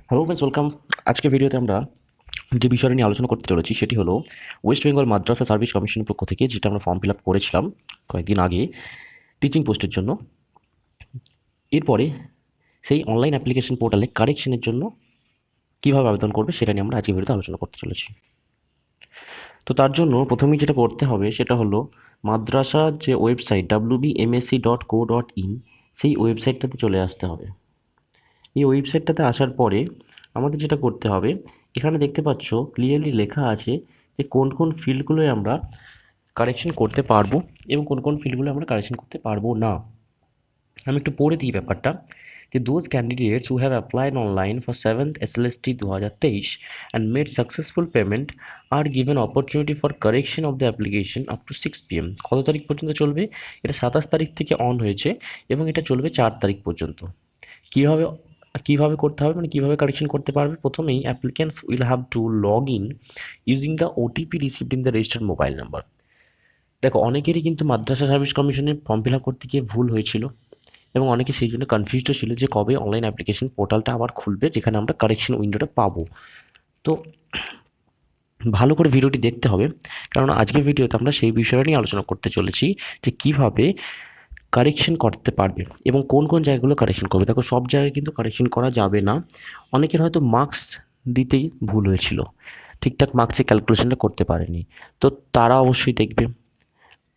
Hello friends, welcome. আজকের ভিডিওতে আমরা যে বিষয়টা নিয়ে আলোচনা করতে চলেছি সেটি হলো ওয়েস্ট বেঙ্গল মাদ্রাসা সার্ভিস কমিশনের পক্ষ থেকে যেটা আমরা ফর্ম ফিল আপ করেছিলাম কয়েকদিন আগে টিচিং পোস্টের জন্য। এরপরে সেই অনলাইন অ্যাপ্লিকেশন পোর্টালে কারেকশনের জন্য কীভাবে আবেদন করবে সেটা নিয়ে আমরা আজকের ভিডিওতে আলোচনা করতে চলেছি। তো তার জন্য প্রথমেই যেটা করতে হবে সেটা হলো মাদ্রাসার যে ওয়েবসাইট wbmsc.co.in সেই ওয়েবসাইটটাতে চলে আসতে হবে। এই ওয়েবসাইটটাতে আসার পরে আমাদের যেটা করতে হবে, এখানে দেখতে পাচ্ছ ক্লিয়ারলি লেখা আছে যে কোন কোন ফিল্ডগুলোয় আমরা কারেকশন করতে পারবো এবং কোন কোন ফিল্ডগুলো আমরা কারেকশন করতে পারবো না। আমি একটু পড়ে দিই ব্যাপারটা, যে those candidates who have applied online for 7th SLST 2023 and made successful payment are given opportunity for correction of the application up to 6 PM। কত তারিখ পর্যন্ত চলবে? এটা 27 তারিখ থেকে অন হয়েছে এবং এটা চলবে 4 তারিখ পর্যন্ত। কীভাবে কীভাবে করতে হবে, মানে কীভাবে কারেকশন করতে পারবে? প্রথমেই applicants will have to log in using the OTP received in the registered mobile number. দেখো, অনেকেরই কিন্তু মাদ্রাসা সার্ভিস কমিশনে ফর্ম ফিল আপ করতে গিয়ে ভুল হয়েছিল এবং অনেকে সেই জন্য কনফিউজড ছিল যে কবে অনলাইন অ্যাপ্লিকেশন পোর্টালটা আবার খুলবে যেখানে আমরা কারেকশন উইন্ডোটা পাবো। তো ভালো করে ভিডিওটি দেখতে হবে, কারণ আজকের ভিডিওতে আমরা সেই বিষয়টা নিয়ে আলোচনা করতে চলেছি যে কীভাবে কারেকশন করতে পারবে এবং কোন কোন জায়গাগুলো কারেকশন করবে। দেখো, সব জায়গায় কিন্তু কারেকশন করা যাবে না। অনেকের হয়তো মার্কস দিতেই ভুল হয়েছিল, ঠিকঠাক মার্কসে ক্যালকুলেশনটা করতে পারেনি, তো তারা অবশ্যই দেখবে,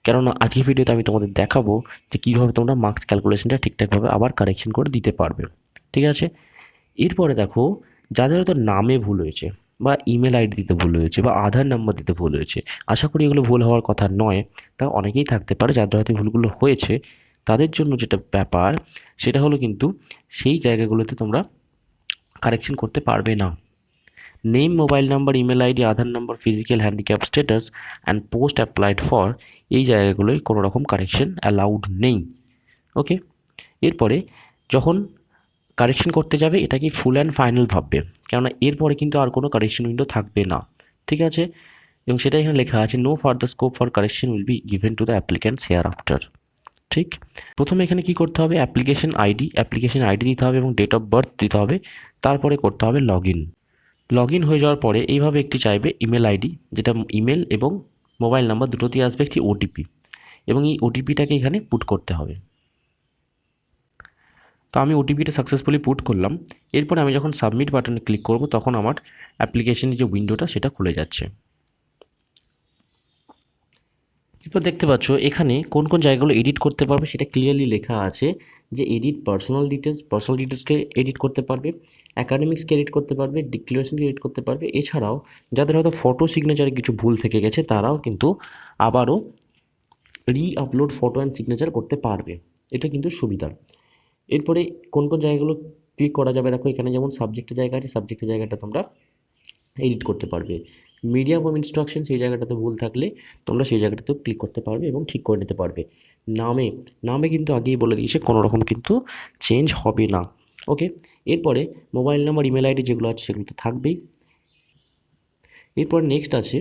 কেননা আজকের ভিডিওতে আমি তোমাদের দেখাবো যে কীভাবে তোমরা মার্কস ক্যালকুলেশনটা ঠিকঠাকভাবে আবার কারেকশন করে দিতে পারবে। ঠিক আছে, এরপরে দেখো, যাদের হয়তো নামে ভুল হয়েছে বা ইমেল আইডি দিতে ভুল হয়েছে বা আধার নাম্বার দিতে ভুল হয়েছে, আশা করি এগুলো ভুল হওয়ার কথা নয়, তা অনেকেই থাকতে পারে যাদের হয়তো ভুলগুলো হয়েছে। তাদের জন্য যেটা ব্যাপার সেটা হলো কিন্তু সেই জায়গাগুলোতে তোমরা কারেকশন করতে পারবে না। Name, mobile number, email ID, Aadhaar number, physical handicap status and post applied for, এই জায়গাগুলোয় কোনো রকম কারেকশন অ্যালাউড নেই। ওকে, এরপরে যখন কারেকশন করতে যাবে এটাকে ফুল অ্যান্ড ফাইনাল ভাববে, কেননা এরপরে কিন্তু আর কোনো কারেকশন উইন্ডো থাকবে না। ঠিক আছে, এবং সেটা এখানে লেখা আছে, no further scope for correction will be given to the applicants hereafter. ঠিক, প্রথমে এখানে কি করতে হবে, অ্যাপ্লিকেশন আইডি দিতে হবে এবং ডেট অফ বার্থ দিতে হবে। তারপরে করতে হবে লগ ইন হয়ে যাওয়ার পরে এইভাবে একটি চাইবে ইমেল আইডি, যেটা ইমেল এবং মোবাইল নাম্বার দুটোতেই আসবে একটি ওটিপি, এবং এই ওটিপিটাকে এখানে পুট করতে হবে। তো আমি ওটিপিটা সাকসেসফুলি পুট করলাম। এরপরে আমি যখন সাবমিট বাটনে ক্লিক করব তখন আমার অ্যাপ্লিকেশনের যে উইন্ডোটা সেটা খুলে যাচ্ছে। এরপর দেখতে পাচ্ছ এখানে কোন কোন জায়গাগুলো এডিট করতে পারবে সেটা ক্লিয়ারলি লেখা আছে, যে এডিট পার্সোনাল ডিটেলসকে এডিট করতে পারবে, অ্যাকাডেমিক্সকে এডিট করতে পারবে, ডিক্লারেশনকে এডিট করতে পারবে। এছাড়াও যাদের হয়তো ফটো সিগনেচারে কিছু ভুল থেকে গেছে তারাও কিন্তু আবারও আপলোড ফটো অ্যান্ড সিগনেচার করতে পারবে। এটা কিন্তু সুবিধা। এরপরে কোন কোন জায়গাগুলো ক্লিক করা যাবে, দেখো এখানে যেমন সাবজেক্টের জায়গা আছে, সাবজেক্টের জায়গাটা তোমরা এডিট করতে পারবে। মিডিয়াম অফ ইনস্ট্রাকশন, সেই জায়গাটাতে ভুল থাকলে তোমরা সেই জায়গাটাতেও ক্লিক করতে পারবে এবং ঠিক করে নিতে পারবে। নামে কিন্তু আগেই বলে দিয়েছে কোনো রকম কিন্তু চেঞ্জ হবে না। ওকে, এরপরে মোবাইল নাম্বার, ইমেল আইডি যেগুলো আছে সেগুলো তো থাকবেই। এরপর নেক্সট আছে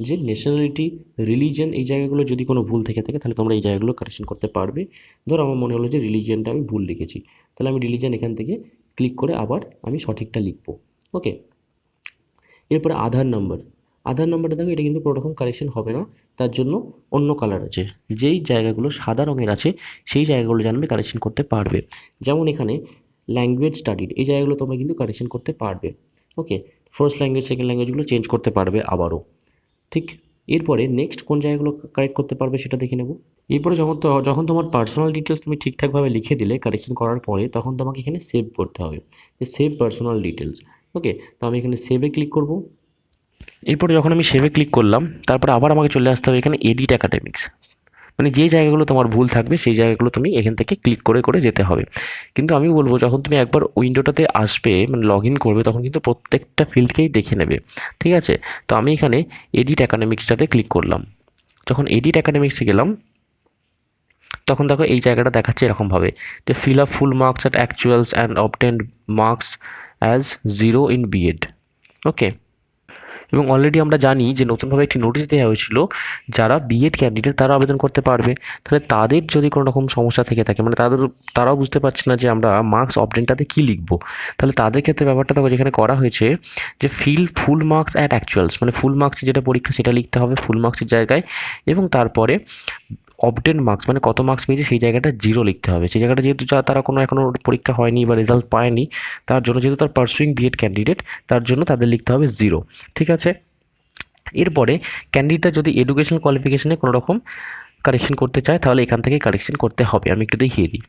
যে ন্যাশনালিটি, রিলিজিয়ন, এই জায়গাগুলো যদি কোনো ভুল থেকে থাকে তাহলে তোমরা এই জায়গাগুলো কারেকশন করতে পারবে। ধরো আমার মনে হলো যে রিলিজিয়নটা আমি ভুল লিখেছি, তাহলে আমি রিলিজিয়ন এখান থেকে ক্লিক করে আবার আমি সঠিকটা লিখবো। ওকে, এরপরে আধার নাম্বারটা দেখো, এটা কিন্তু কোনো রকম কারেকশন হবে না, তার জন্য অন্য কালার আছে। যেই জায়গাগুলো সাদা রঙের আছে সেই জায়গাগুলো জানবে কারেকশন করতে পারবে। যেমন এখানে ল্যাঙ্গুয়েজ স্টাডিড, এই জায়গাগুলো তোমরা কিন্তু কারেকশন করতে পারবে। ওকে, ফার্স্ট ল্যাঙ্গুয়েজ, সেকেন্ড ল্যাঙ্গুয়েজগুলো চেঞ্জ করতে পারবে আবারও। ঠিক, এরপরে নেক্সট কোন জায়গাগুলো কারেক্ট করতে পারবে সেটা দেখে নেব। এরপরে যখন তোমার পার্সোনাল ডিটেলস তুমি ঠিকঠাকভাবে লিখে দিলে কারেকশন করার পরে, তখন তোমাকে এখানে সেভ করতে হবে, যে সেভ পার্সোনাল ডিটেলস। ওকে, তো আমি এখানে সেভে ক্লিক করব। এরপরে যখন আমি সেভে ক্লিক করলাম তারপরে আবার আমাকে চলে আসতে হবে এখানে এডিট অ্যাকাডেমিক্স, মানে যে জায়গাগুলো তোমার ভুল থাকবে সেই জায়গাগুলো তুমি এখান থেকে ক্লিক করে করে যেতে হবে। কিন্তু আমি বলবো যখন তুমি একবার উইন্ডোটাতে আসবে, মানে লগ ইন করবে, তখন কিন্তু প্রত্যেকটা ফিল্ডকেই দেখে নেবে। ঠিক আছে, তো আমি এখানে এডিট অ্যাকাডেমিক্সটাতে ক্লিক করলাম। যখন এডিট অ্যাকাডেমিক্সে গেলাম তখন দেখো এই জায়গাটা দেখাচ্ছে এরকমভাবে, যে fill up full marks at actuals and obtained marks as 0 in B.Ed। Okay, এবং অলরেডি আমরা জানি যে নতুনভাবে একটি নোটিশ দেওয়া হয়েছিল, যারা বিএড ক্যান্ডিডেট তারা আবেদন করতে পারবে। তাহলে তাদের যদি কোনো রকম সমস্যা থেকে থাকে, মানে তারাও বুঝতে পারছে না যে আমরা মার্কস অপডেটটাতে কী লিখবো, তাহলে তাদের ক্ষেত্রে ব্যাপারটা দেখো যেখানে করা হয়েছে যে ফিল ফুল মার্কস অ্যাট অ্যাকচুয়ালস, মানে ফুল মার্কসে যেটা পরীক্ষা সেটা লিখতে হবে ফুল মার্কসের জায়গায়, এবং তারপরে অবটেন মার্কস মানে কত মার্কস পেয়েছে সেই জায়গাটা জিরো লিখতে হবে। সেই জায়গাটা যেহেতু তারা কোনো এখনও পরীক্ষা হয়নি বা রেজাল্ট পায়নি, তার জন্য যেহেতু তার পার্সুইং বিএড ক্যান্ডিডেট, তার জন্য তাদের লিখতে হবে জিরো। ঠিক আছে। এরপরে ক্যান্ডিডেট যদি এডুকেশনাল কোয়ালিফিকেশনে কোনো রকম কারেকশন করতে চায়, তাহলে এখান থেকে কারেকশন করতে হবে। আমি একটু দেখিয়ে দিই।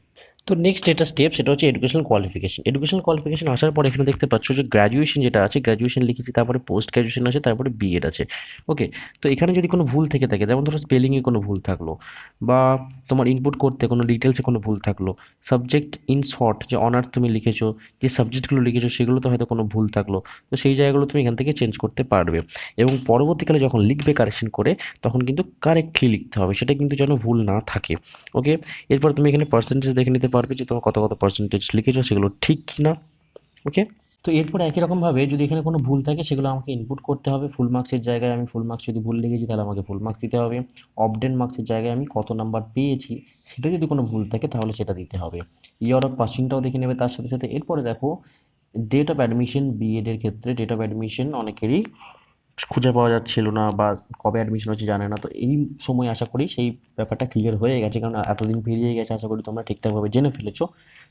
তো নেক্সট যেটা স্টেপ সেটা হচ্ছে এডুকেশনাল কোয়ালিফিকেশন। এডুকেশনাল কোয়ালিফিকেশন আসার পর এখানে দেখতে পাচ্ছ যে গ্র্যাজুয়েশন যেটা আছে, গ্র্যাজুয়েশন লিখেছি, তারপরে পোস্ট গ্র্যাজুয়েশন আছে, তারপরে বিএড আছে। ওকে। তো এখানে যদি কোনো ভুল থেকে থাকে, যেমন ধরো স্পেলিংয়ে কোনো ভুল থাকলো, বা তোমার ইনপুট করতে কোনো ডিটেলসে কোনো ভুল থাকলো, সাবজেক্ট ইন শর্ট যে অনার্স তুমি লিখেছো, যে সাবজেক্টগুলো লিখেছো সেগুলোতে হয়তো কোনো ভুল থাকলো, তো সেই জায়গাগুলো তুমি এখান থেকে চেঞ্জ করতে পারবে। এবং পরবর্তীকালে যখন লিখবে কারেকশন করে, তখন কিন্তু কারেক্টলি লিখতে হবে, সেটা কিন্তু যেন ভুল না থাকে। ওকে। এরপর তুমি এখানে পার্সেন্টেজ দেখে নিতে পারবে যে তোমার কত পার্সেন্টেজ লিখেছো সেগুলো ঠিক কি না। ওকে। তো এরপর একই রকমভাবে যদি এখানে কোনো ভুল থাকে সেগুলো আমাকে ইনপুট করতে হবে। ফুল মার্কসের জায়গায় আমি ফুল মার্কস যদি ভুল লিখেছি তাহলে আমাকে ফুল মার্কস দিতে হবে। অবডেন মার্কসের জায়গায় আমি কত নাম্বার পেয়েছি সেটা যদি কোনো ভুল থাকে তাহলে সেটা দিতে হবে। ইয়ার অফ পাসিংটাও দেখে নেবে তার সাথে সাথে। এরপরে দেখো ডেট অফ অ্যাডমিশন, বিএড এর ক্ষেত্রে ডেট অফ অ্যাডমিশন অনেকেরই খুঁজে পাওয়া যাচ্ছিল না বা কবে অ্যাডমিশন হচ্ছে জানে না। তো এই সময় আশা করি সেই ব্যাপারটা ক্লিয়ার হয়ে গেছে, কারণ এতদিন পেরিয়ে গেছে, আশা করি তোমরা ঠিকঠাকভাবে জেনে ফেলেছো।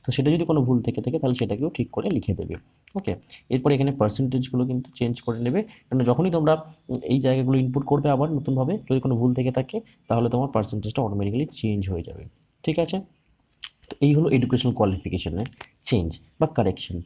তো সেটা যদি কোনো ভুল থেকে থাকে তাহলে সেটাকেও ঠিক করে লিখে দেবে। ওকে। এরপর এখানে পার্সেন্টেজগুলো কিন্তু চেঞ্জ করে নেবে, কারণ যখনই তোমরা এই জায়গাগুলো ইনপুট করবে আবার নতুনভাবে, যদি কোনো ভুল থেকে থাকে তাহলে তোমার পার্সেন্টেজটা অটোমেটিক্যালি চেঞ্জ হয়ে যাবে। ঠিক আছে। তো এই হলো এডুকেশনাল কোয়ালিফিকেশনের চেঞ্জ বা কারেকশন।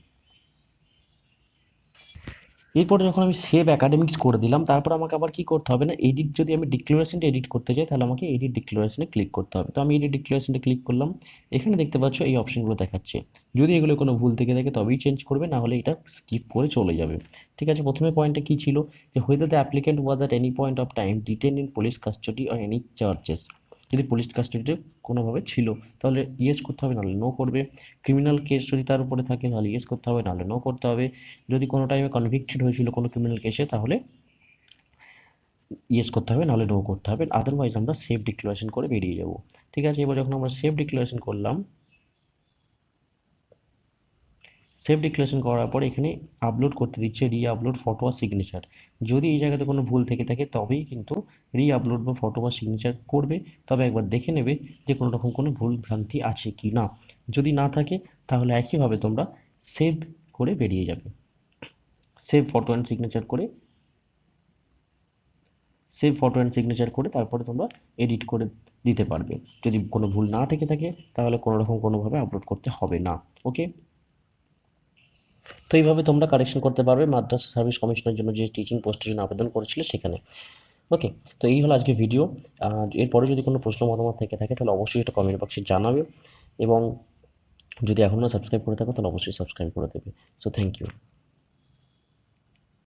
এরপরে যখন আমি সেভ অ্যাকাডেমিক্স করে দিলাম, তারপর আমাকে আবার কি করতে হবে না, এডিট, যদি আমি ডিক্লারেশনটা এডিট করতে চাই তাহলে আমাকে এডিট ডিক্লারেশনে ক্লিক করতে হবে। তো আমি এডিট ডিক্লারেশনে ক্লিক করলাম। এখানে দেখতে পাচ্ছ এই অপশনগুলো দেখাচ্ছে। যদি এগুলো কোনো ভুল থেকে থাকে তবেই চেঞ্জ করবে, না হলে এটা স্কিপ করে চলে যাবে। ঠিক আছে। প্রথমে পয়েন্টটা কি ছিল, যে whether the applicant was at any point of time detained in police custody or any charges, যদি পুলিশ কাস্টাডিতে কোনোভাবে ছিল তাহলে ইয়েস করতে হবে, নাহলে নো করবে। ক্রিমিনাল কেস যদি তার উপরে থাকে তাহলে ইয়েস করতে হবে, নাহলে নো করতে হবে। যদি কোনো টাইমে কনভিক্টেড হয়েছিল কোনো ক্রিমিনাল কেসে তাহলে ইয়েস করতে হবে, নাহলে নো করতে হবে। আদারওয়াইজ আমরা সেভ ডিক্লারেশন করে বেরিয়ে যাব। ঠিক আছে। এবার যখন আমরা সেভ ডিক্লারেশন করলাম, সেভ ডিক্লারেশন করার পর এখানে আপলোড করতে দিচ্ছে রি আপলোড ফটো আর সিগনেচার। যদি এই জায়গাতে কোনো ভুল থেকে থাকে তবেই কিন্তু রি আপলোড বা ফটো বা সিগনেচার করবে। তবে একবার দেখে নেবে যে কোনো রকম কোনো ভুল ভ্রান্তি আছে কি না। যদি না থাকে তাহলে একইভাবে তোমরা সেভ করে বেরিয়ে যাবে। সেভ ফটো অ্যান্ড সিগনেচার করে, সেভ ফটো অ্যান্ড সিগনেচার করে তারপরে তোমরা এডিট করে দিতে পারবে। যদি কোনো ভুল না থেকে থাকে তাহলে কোনো রকম কোনোভাবে আপলোড করতে হবে না। ওকে। তো এইভাবে তোমরা কারেকশন করতে পারবে মাদ্রাসা সার্ভিস কমিশনের জন্য যে টিচিং পোস্টের জন্য আবেদন করেছিলে সেখানে। ওকে। তো এই হলো আজকে ভিডিও। এরপরে যদি কোনো প্রশ্ন মতামত থেকে থাকে তাহলে অবশ্যই এটা কমেন্ট বক্সে জানাবে, এবং যদি এখনও সাবস্ক্রাইব করে থাকো তাহলে অবশ্যই সাবস্ক্রাইব করে দেবে। So thank you.